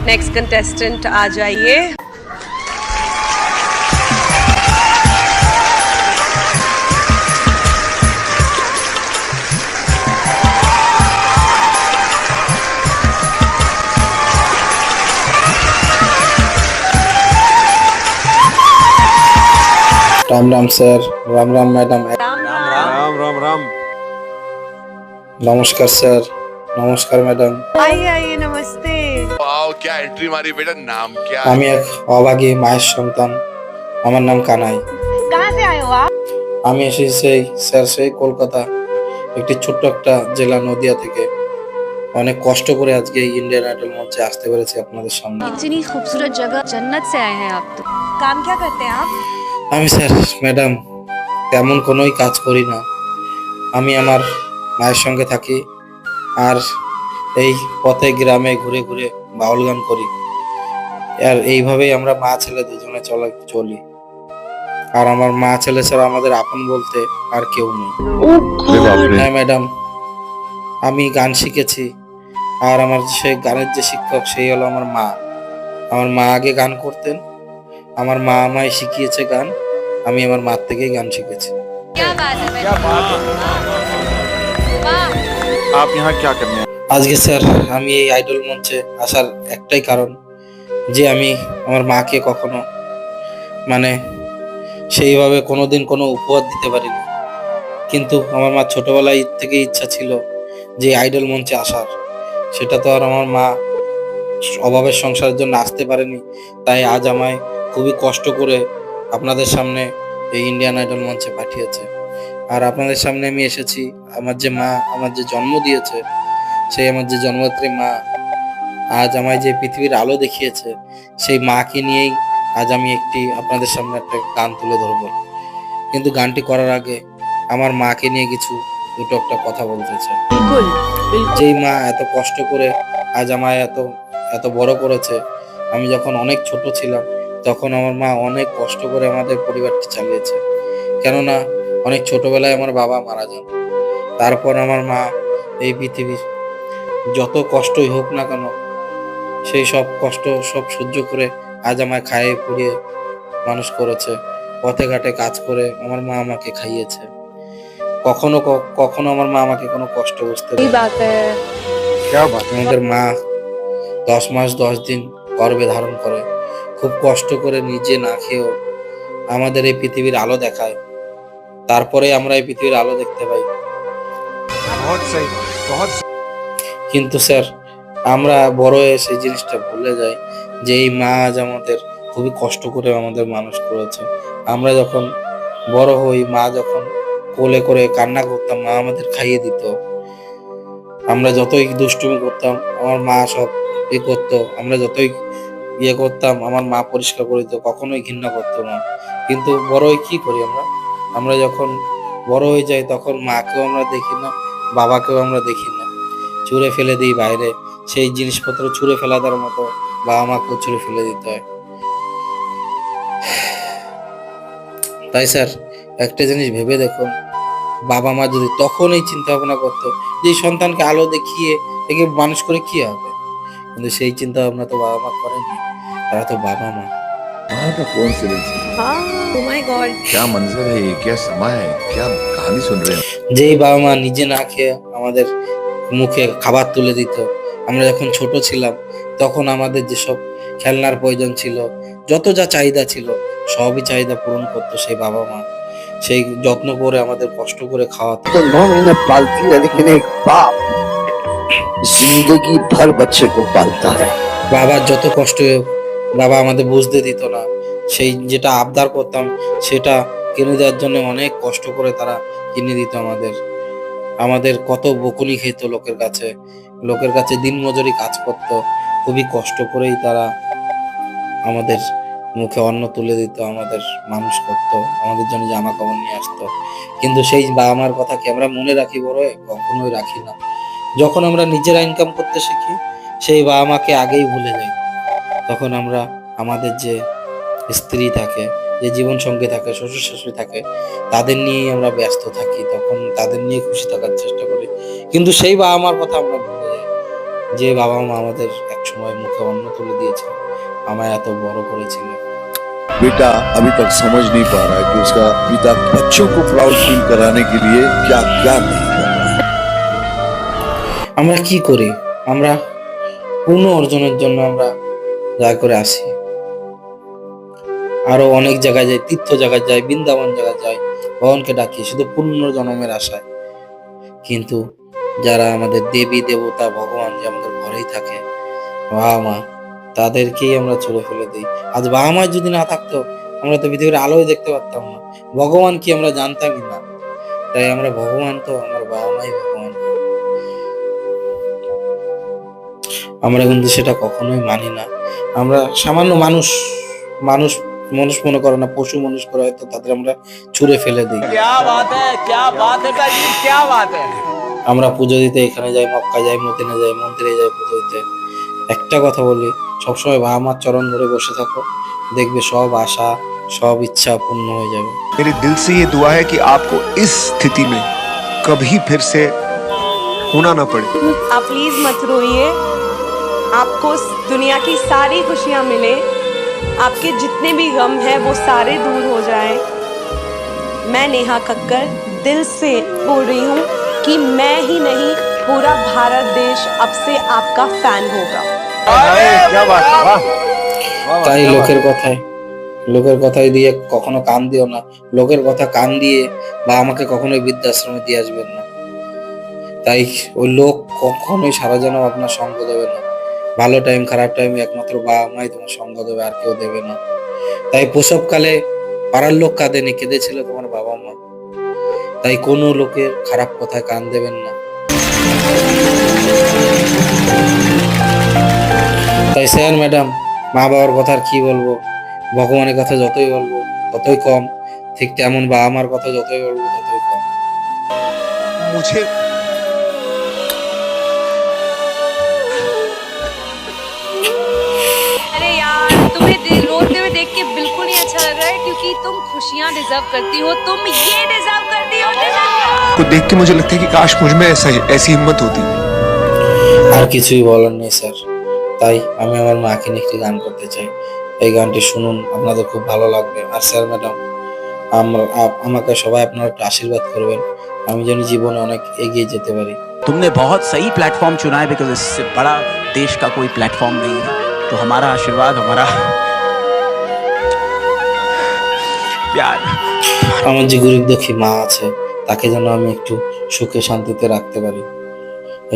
Next contestant आ जाइए। Ram Ram sir, Ram Ram madam, Ram Ram. Ram Ram Ram. नमस्कार सर, नमस्कार मैडम। आइए आइए, नमस्ते। वाओ, क्या एंट्री मारी बेटा। नाम क्या है? আমি এক অভাগী মায়ের সন্তান। আমার নাম কানাই। कहाँ से आए हो आप? আমি এসেছি সেই কলকাতা, একটি ছোট্ট একটা জেলা নদিয়া থেকে। অনেক কষ্ট করে আজকে এই ইন্ডিয়ান আইডল মঞ্চে আসতে পেরেছি আপনাদের সামনে। इतनी खूबसूरत जगह जन्नत से आए हैं आप तो। काम क्या करते हैं आप? আমি স্যার ম্যাডাম তেমন কোনোই কাজ করি না। আমি আমার মায়ের সঙ্গে থাকি আর এই পথে গ্রামে ঘুরে ঘুরে বাউল গান করি। আর এইভাবেই আমরা মা ছেলে দুজনে চলি। আর আমার মা ছেলে ছাড়া আমাদের আপন বলতে আর কেউ নেই। হ্যাঁ ম্যাডাম, আমি গান শিখেছি আর আমার সেই গানের যে শিক্ষক সেই হলো আমার মা। আমার মা আগে গান করতেন, আমার মা আমায় শিখিয়েছে গান, আমি আমার মার থেকেই গান শিখেছি। क्या बात है क्या बात है। वाह। आप यहाँ क्या करने आए? আজকে স্যার আমি এই আইডল মঞ্চে আসার একটাই কারণ যে আমি আমার মাকে কখনো মানে সেইভাবে কোনোদিন কোনো উপহার দিতে পারিনি, কিন্তু আমার মা ছোটবেলায় থেকে ইচ্ছা ছিল যে আইডল মঞ্চে আসার। সেটা তো আর আমার মা অভাবের সংসারের জন্য আসতে পারেনি, তাই আজ আমায় খুবই কষ্ট করে আপনাদের সামনে এই ইন্ডিয়ান আইডল মঞ্চে পাঠিয়েছে। আর আপনাদের সামনে আমি এসেছি, আমার যে মা আমার যে জন্ম দিয়েছে, সেই আমার যে জন্মদাত্রী মা আজ আমায় যে পৃথিবীর আলো দেখিয়েছে, সেই মাকে নিয়েই আজ আমি আপনাদের সামনে একটা গান তুলে ধরবো। কিন্তু গানটি করার আগে আমার মাকে নিয়ে দুটো একটা কথা বলতে চাই। बिल्कुल बिल्कुल। যেই মা এত কষ্ট করে আজ আমায় এত বড় করেছে। আমি যখন অনেক ছোট ছিলাম তখন আমার মা অনেক কষ্ট করে আমাদের পরিবারটি চালিয়েছে, কেননা অনেক ছোটবেলায় আমার বাবা মারা যান। তারপর আমার মা এই পৃথিবীর যত কষ্টই হোক না কেন সেই সব কষ্ট সব সহ্য করে আজ আমায় খাইয়ে পরিয়ে মানুষ করেছে। পথে ঘাটে কাজ করে আমার মা আমাকে খাইয়েছে। কখনো আমার মা আমাকে কোনো কষ্ট বুঝতে দেয়নি। बात है। क्या बात है। আমাদের মা 10 মাস 10 দিন গর্ভে ধারণ করে, খুব কষ্ট করে নিজে না খেয়েও আমাদের এই পৃথিবীর আলো দেখায়। তারপরে আমরা এই পৃথিবীর আলো দেখতে পাই। बहुत सही, बहुत सही। কিন্তু স্যার আমরা বড় হয়ে সেই জিনিসটা ভুলে যাই যে এই মা আজ আমাদের খুবই কষ্ট করে আমাদের মানুষ করেছে। আমরা যখন বড় হই, মা যখন কোলে করে কান্না করতাম, মা আমাদের খাইয়ে দিত। আমরা যতই দুষ্টুমি করতাম আমার মা সব করতো। আমরা যতই করতাম আমার মা পরিষ্কার করে দিত, কখনোই ঘৃণা করতো না। কিন্তু বড় হয়ে কি করি আমরা? আমরা যখন বড় হয়ে যাই তখন মাকেও আমরা দেখি না, বাবাকেও আমরা দেখি না, ছুঁড়ে ফেলে দিই বাইরে। সেই জিনিসপত্র ছুঁড়ে ফেলা দেওয়ার মতো বাবা মাকেও ছুঁড়ে ফেলে দিতে হয়। তাই স্যার একটা জিনিস ভেবে দেখুন, বাবা মা যদি তখন এই চিন্তা ভাবনা করতো যে সন্তানকে আলো দেখিয়ে একে মানুষ করে কি হবে, কিন্তু সেই চিন্তা ভাবনা তো বাবা মা করেনি। তারা তো বাবা মা। वहाँ का कोइंसिडेंस है। हाँ, oh my God। क्या मंजर है ये, क्या समय है, क्या कहानी सुन रहे हैं। যেই বাবা মা নিজে না খেয়ে আমাদের মুখে খাবার তুলে দিত, আমরা যখন ছোট ছিলাম তখন আমাদের যেসব খেলনার প্রয়োজন ছিল, যত যা চাহিদা ছিল সবই চাহিদা পূরণ করতো সেই বাবা মা। সেই যত্ন করে আমাদের কষ্ট করে খাওয়াতো। तो 9 महीने पालती है, लेकिन एक बाप जिंदगी भर बच्चे को पालता है। বাবার যত কষ্ট হোক বাবা আমাদের বুঝতে দিত না। সেই যেটা আবদার করতাম সেটা কিনে দেওয়ার জন্য অনেক কষ্ট করে তারা কিনে দিত আমাদের। আমাদের কত বকুনি খেত লোকের কাছে দিন মজুরি কাজ করতো, খুবই কষ্ট করেই তারা আমাদের মুখে অন্ন তুলে দিত, আমাদের মানুষ করতো, আমাদের জন্য জামা কাপড় নিয়ে আসতো। কিন্তু সেই বাবা মার কথা কি আমরা মনে রাখি? বড় হয়ে কখনোই রাখি না। যখন আমরা নিজেরা ইনকাম করতে শিখি সেই বাবা মাকে আগেই ভুলে যাই। তখন আমরা আমাদের যে স্ত্রী থাকে, যে জীবন সঙ্গী থাকে, শ্বশুর শাশুড়ি থাকে, তাদের নিয়েই আমরা ব্যস্ত থাকি, তখন তাদের নিয়ে খুশি থাকার চেষ্টা করি। কিন্তু সেই বাবা মার কথা আমরা ভুলে যাই। যে বাবা মা আমাদের এক সময় মুখে অন্ন তুলে দিয়েছিল, আমায় এত বড় করেছিল। बेटा अभी तक समझ नहीं पा रहा है कि उसका पिता बच्चों को प्राउड फील कराने के लिए क्या क्या नहीं कर रहा है। আমরা কি করি? আমরা পূর্ণ অর্জনের জন্য আমরা যা করে আসি, আরো অনেক জায়গায় যাই, তীর্থ জায়গায় যাই, বৃন্দাবন জায়গায় যাই, ভগবানকে ডাকি শুধু পূর্ণ জন্মের আশায়। কিন্তু যারা আমাদের দেবী দেবতা ভগবান যে আমাদের ঘরেই থাকে, বাবা মা, তাদেরকেই আমরা ছুড়ে ফেলে দিই। আজ বাবা মা যদি না থাকতো আমরা তো পৃথিবীর আলোই দেখতে পারতাম না, ভগবান কি আমরা জানতামই না। তাই আমরা ভগবান তো আমার বাবা মাই ভগবান। আমরা কিন্তু সেটা কখনোই মানি না। আমরা সামান্য মানুষ মানুষ মানুষ মনে করে না, পশু মানুষ করে হয়তো তাদের আমরা ছুঁড়ে ফেলে দিই। আমরা পুজো দিতে এখানে যাই, মক্কা যাই, মদিনা যাই, মন্দিরে যাই পুজো দিতে। একটা কথা বলি, সবসময় বাবা মার চরণ ধরে বসে থাকো, দেখবে সব আশা সব ইচ্ছা পূর্ণ হয়ে যাবে। मेरे दिल से ये दुआ है कि आपको इस स्थिति में कभी फिर से होना ना पड़े। आप प्लीज मत रोइए, आपको दुनिया की सारी खुशियां मिले, आपके जितने भी गम हैं वो सारे दूर हो जाएं। मैं नेहा कक्कर दिल से बोल रही हूँ कि मैं ही नहीं, पूरा भारत देश अब से आपका फैन होगा। क्या बात है, वाह। তাই লোকের কথায় দিয়ে কখনো কান দিও না। লোকের কথা কান দিয়ে বা আমাকে কখনোই বৃদ্ধাশ্রমে দিয়ে আসবেন না। তাই ওই লোক কখনোই সারা জন্ম আপনার সঙ্গ দেবে না। ভালো টাইম খারাপ টাইমে একমাত্র বাবা মাই তোমার সঙ্গ দেবে, আর কেউ দেবে না। তাই প্রসবকালে পাড়ার লোক কাঁদেনি, কেঁদেছিল তোমার বাবা মা। তাই কোনো লোকের খারাপ কথায় কান দেবেন না। তাই স্যার ম্যাডাম, মা বাবার কথা আর কি বলবো, ভগবানের কথা যতই বলবো ততই কম, ঠিক তেমন বাবা মার কথা যতই বলবো ততই কম। मुझे अरे यार, तुम्हें रोते हुए देख के बिल्कुल नहीं अच्छा लग रहा है, क्योंकि तुम खुशियां डिजर्व करती हो, तुम ये डिजर्व करती हो। को देख के मुझे लगता है कि काश मुझ में ऐसी हिम्मत होती। আর কিছুই বলার নেই স্যার। তাই আমি আমার মাকে নিয়ে একটি গান করতে চাই। এই গানটি শুনুন, আপনাদের খুব ভালো লাগবে। আর স্যার ম্যাডাম, আমাকে সবাই আপনারা একটু আশীর্বাদ করবেন, আমি যেন জীবনে অনেক এগিয়ে যেতে পারি। तुमने बहुत सही प्लेटफॉर्म चुना है, बिकॉज इससे बड़ा देश का कोई प्लेटफॉर्म नहीं है। तो हमारा आशीर्वाद, हमारा प्यार। আমার যে গরিব দুঃখী মা আছে, তাকে যেন আমি একটু সুখে শান্তিতে রাখতে পারি,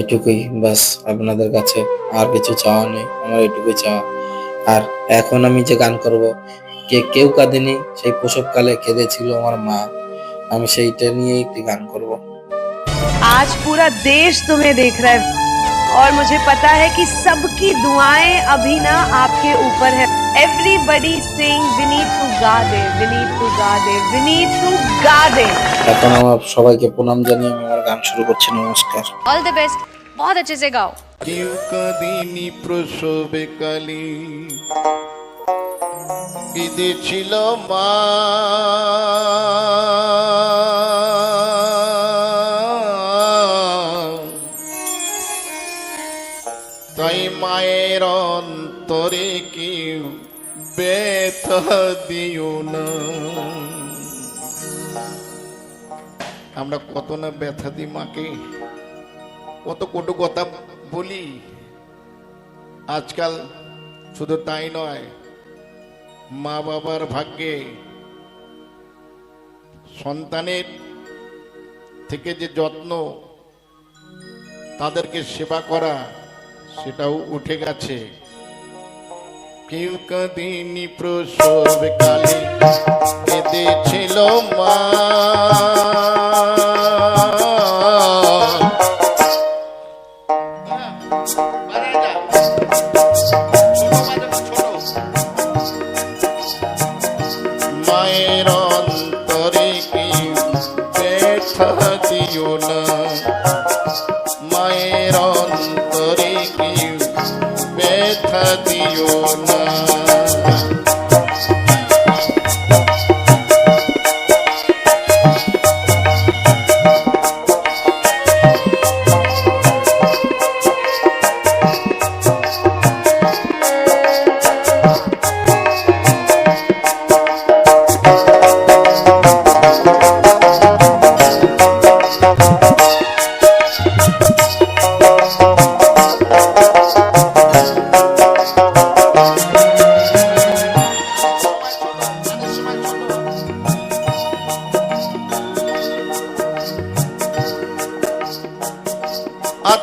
এটুকুই ব্যাস আপনাদের কাছে। আর কিছু চাওয়া নেই, আমার এটুকুই চাওয়া। আর এখন আমি যে গান করব, কেউ কাঁদেনি, সেই প্রসবকালে কেঁদেছিল আমার মা, আমি সেইটা নিয়ে একটি গান করব। आज पूरा देश तुम्हें देख रहा है और मुझे पता है कि सबकी दुआएं अभी ना आपके ऊपर है। Everybody saying we need to gather, we need to gather, we need to गा दे। এখন আমার সবাইকে প্রণাম জানিয়ে আমি আমার গান শুরু করছি। নমস্কার। ऑल द बेस्ट, बहुत अच्छे से गाओ। কেউ কাঁদিনি প্রসবে কালী, কেঁদেছিল মা। তাই মায়ের অন্তরে কেউ ব্যথা দিও না। আমরা কত না ব্যথা দিই মাকে, কত কটু কথা বলি। আজকাল শুধু তাই নয়, মা বাবার ভাগ্যে সন্তানের থেকে যে যত্ন, তাদেরকে সেবা করা, সেটাও উঠে গেছে। কেউ কাঁদিনি প্রসব কালে, কেঁদেছিল মা। মায়ের অন্তরে কেউ ব্যথা দিও না, মায়ের অন্তরে কেউ ব্যথা দিও না।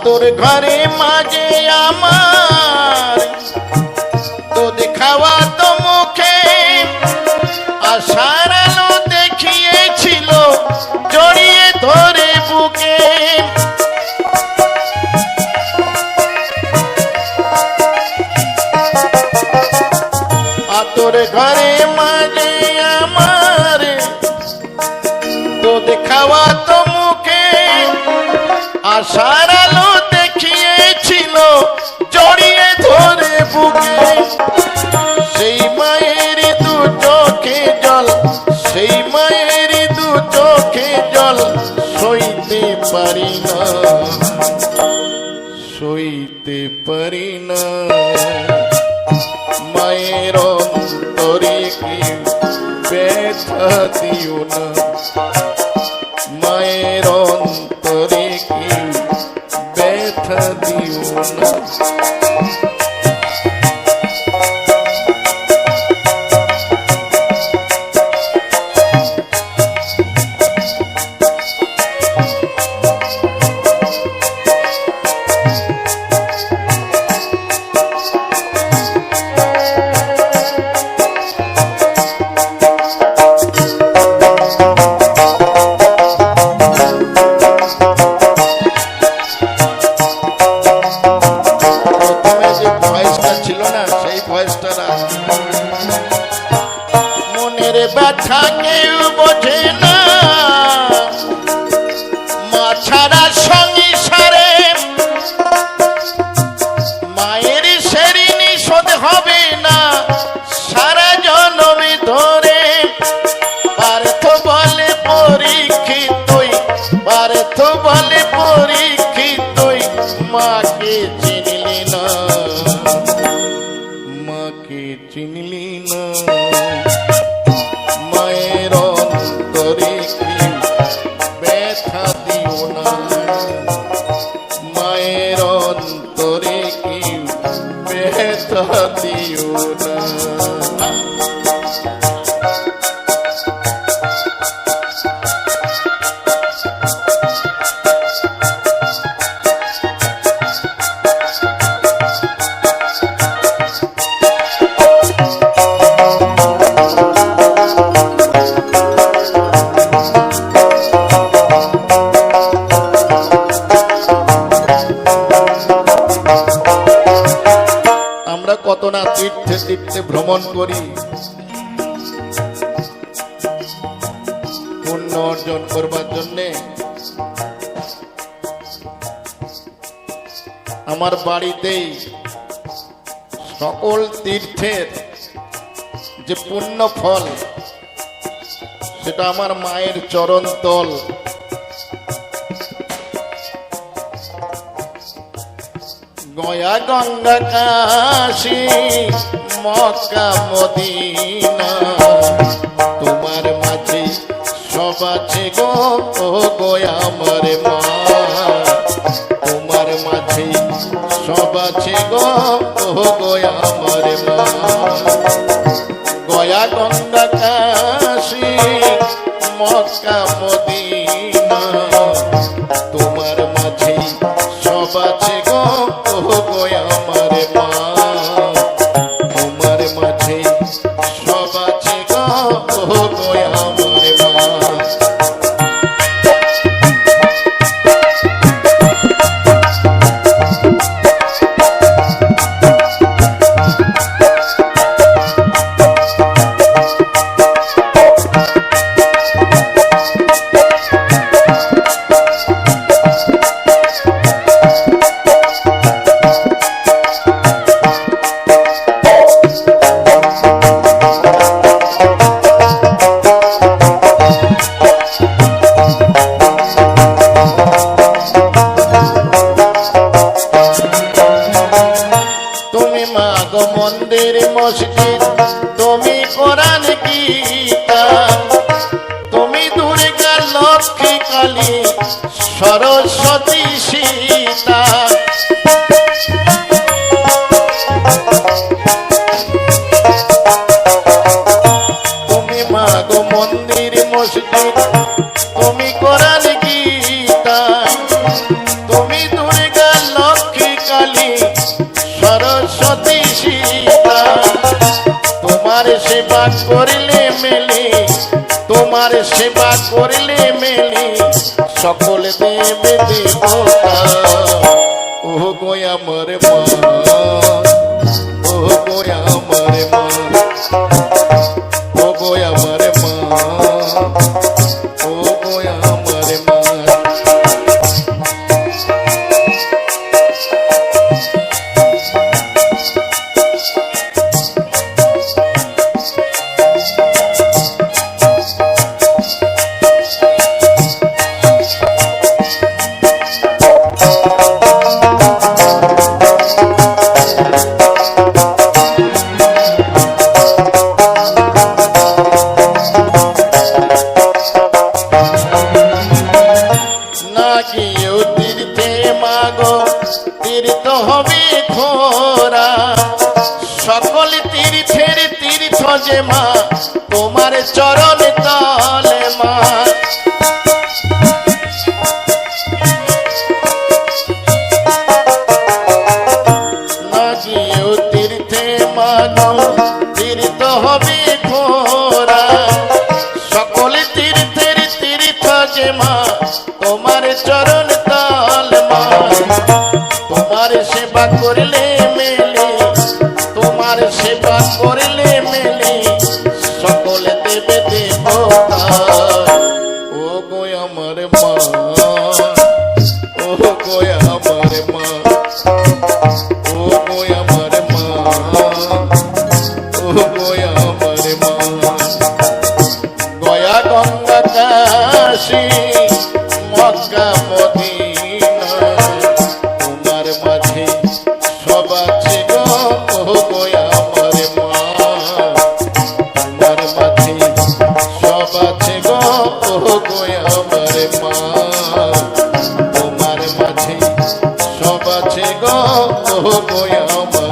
তোর ঘরে মাঝে আমার দুধ খাওয়া তো মুখে আশার আলো দেখিয়েছিল জড়িয়ে ধরে বুকে তোর ঘরে মাঝে আমার দুধ খাওয়া তো মুখে আশার আলো দেখিয়েছিল জড়িয়ে ধরে বুকে সেই মায়ের দু চোখে জল সেই মায়ের দু চোখে জল সইতে পারি না সইতে পারি না মায়ের অন্তরে কি ব্যথা দিও না মায়ের অন্তরে কি ব্যথা দিও না মনের ব্যথা কেউ বোঝে না মা ছাড়া সংসারে মায়ের সেরিনি শোধ হবে না সারা জনমে ধরে পার্থ বলে পরীক্ষিতই পার্থ বলে পরীক্ষিতই মাকে চিনলি না মাকে চিনলি না মায়ের অন্তরে কি ব্যথা দিও না মায়ের অন্তরে কি ব্যথা দিও না কত না তীর্থে তীর্থে ভ্রমণ করি পুণ্য অর্জন করবার জন্যে আমার বাড়িতেই সকল তীর্থের যে পুণ্য ফল সেটা আমার মায়ের চরণ তল গয়া গঙ্গা কাশী মক্কা মদিনা তোমার মাঝে সব আছে গো গয়া আমার মা তোমার মাঝে সব আছে গো গয়া আমার মা গয়া গঙ্গা কাশী মক্কা মদিনা তোমার মাঝে সব আছে গো গয়া আমার মা তোমার মাঝে সব আছে গো গয়া আমার মা মন্দির মসজিদ তুমি কোরআন গীতা তুমি দুর্গা লক্ষ্মী কালী সরস্বতী সীতা তুমি মা গো মন্দির মসজিদ তুমি কোরআন গীতা তুমি দুর্গা তোমার সেবা করলে মেলে, তোমার সেবা করলে মেলে সকল দেব দেবতা। ও গো আমার মা, ও গো আমার মা, ও গো আমার মা, ও গো আমার মা। না গিয়েও তীর্থে মাগো তীর্থ হবে খোরা, সকল তীর্থের তীর্থ যে মা তোমার চরণ তলে মা। না গিয়েও তীর্থে মাগো তীর্থ হবে খোরা, সকল তীর্থের তীর্থ যে মা তোমার চরণ তাল মা। তোমার সেবা করলে মেলে, তোমার সেবা করলে মেলে সকল দেবে দেবতা। ও গো আমার মা, ও গো আমার মা, ও গো আমার মা, ও গো আমার মা। গয়া গঙ্গা কাশী মক্কা মদিনা তোমার মাঝে সব আছে গো, ও গো আমার মা। তোমার মাঝে সব আছে গো, ও গো আমার মা। তোমার মাঝে সব আছে গো, ও গো আমার